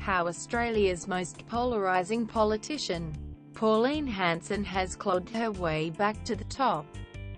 How Australia's most polarising politician, Pauline Hanson, has clawed her way back to the top.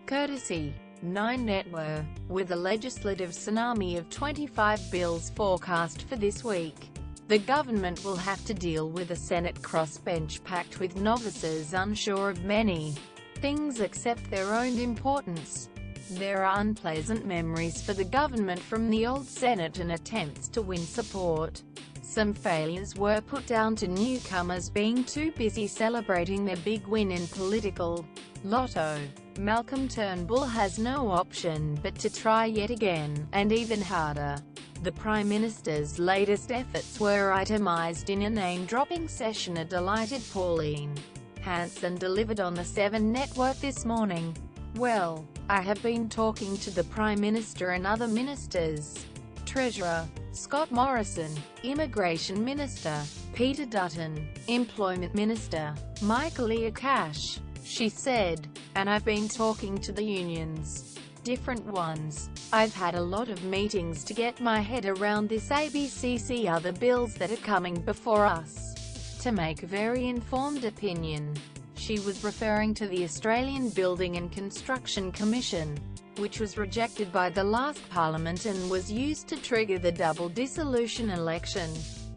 Courtesy 9 Network, with a legislative tsunami of 25 bills forecast for this week. The government will have to deal with a Senate crossbench packed with novices unsure of many things except their own importance. There are unpleasant memories for the government from the old Senate and attempts to win support. Some failures were put down to newcomers being too busy celebrating their big win in political lotto. Malcolm Turnbull has no option but to try yet again, and even harder. The Prime Minister's latest efforts were itemised in a name-dropping session. A delighted Pauline Hanson delivered on the 7 Network this morning. "Well, I have been talking to the Prime Minister and other ministers. Treasurer Scott Morrison, Immigration Minister Peter Dutton, Employment Minister Michael Cash," she said, "and I've been talking to the unions. Different ones. I've had a lot of meetings to get my head around this ABCC other bills that are coming before us to make a very informed opinion." She was referring to the Australian Building and Construction Commission, which was rejected by the last Parliament and was used to trigger the double dissolution election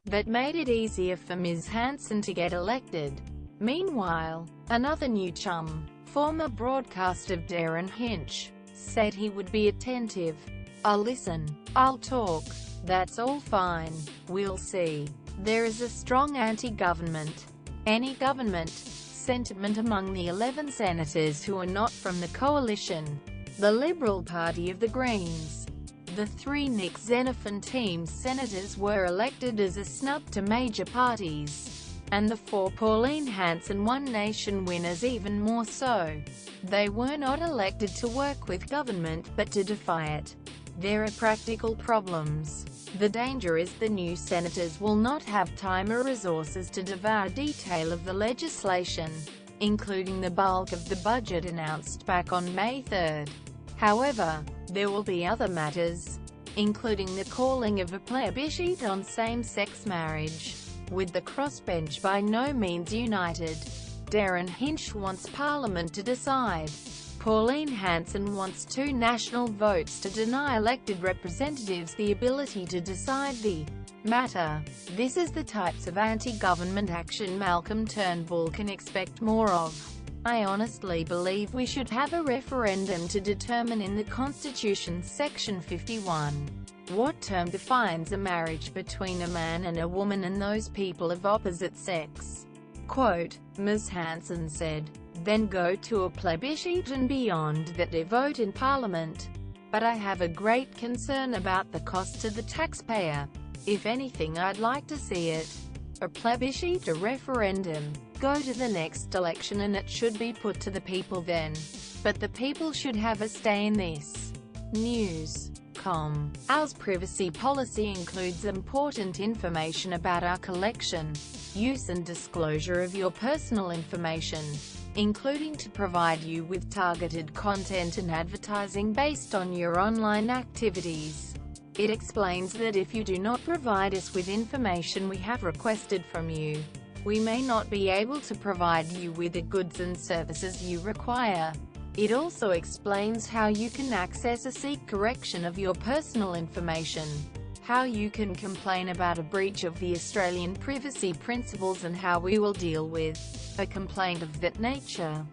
that made it easier for Ms. Hanson to get elected. Meanwhile, another new chum, former broadcaster Darren Hinch, said he would be attentive. "I'll listen. I'll talk. That's all fine. We'll see." There is a strong anti-government, any government sentiment among the 11 senators who are not from the coalition. The Liberal Party of the Greens. The 3 Nick Xenophon team's senators were elected as a snub to major parties, and the 4 Pauline Hanson One Nation winners even more so. They were not elected to work with government but to defy it. There are practical problems. The danger is the new senators will not have time or resources to devour detail of the legislation, including the bulk of the budget announced back on May 3. However, there will be other matters, including the calling of a plebiscite on same-sex marriage, with the crossbench by no means united. Darren Hinch wants Parliament to decide. Pauline Hanson wants 2 national votes to deny elected representatives the ability to decide the matter. This is the types of anti-government action Malcolm Turnbull can expect more of. "I honestly believe we should have a referendum to determine in the Constitution's Section 51 what term defines a marriage between a man and a woman and those people of opposite sex." Quote, Ms. Hanson said, "Then go to a plebiscite and beyond that a vote in Parliament. But I have a great concern about the cost to the taxpayer. If anything, I'd like to see it. A plebiscite, a referendum. Go to the next election and it should be put to the people then. But the people should have a say in this." News.com. Ours privacy policy includes important information about our collection, use and disclosure of your personal information, including to provide you with targeted content and advertising based on your online activities. It explains that if you do not provide us with information we have requested from you, we may not be able to provide you with the goods and services you require. It also explains how you can access or seek correction of your personal information, how you can complain about a breach of the Australian privacy principles, and how we will deal with a complaint of that nature.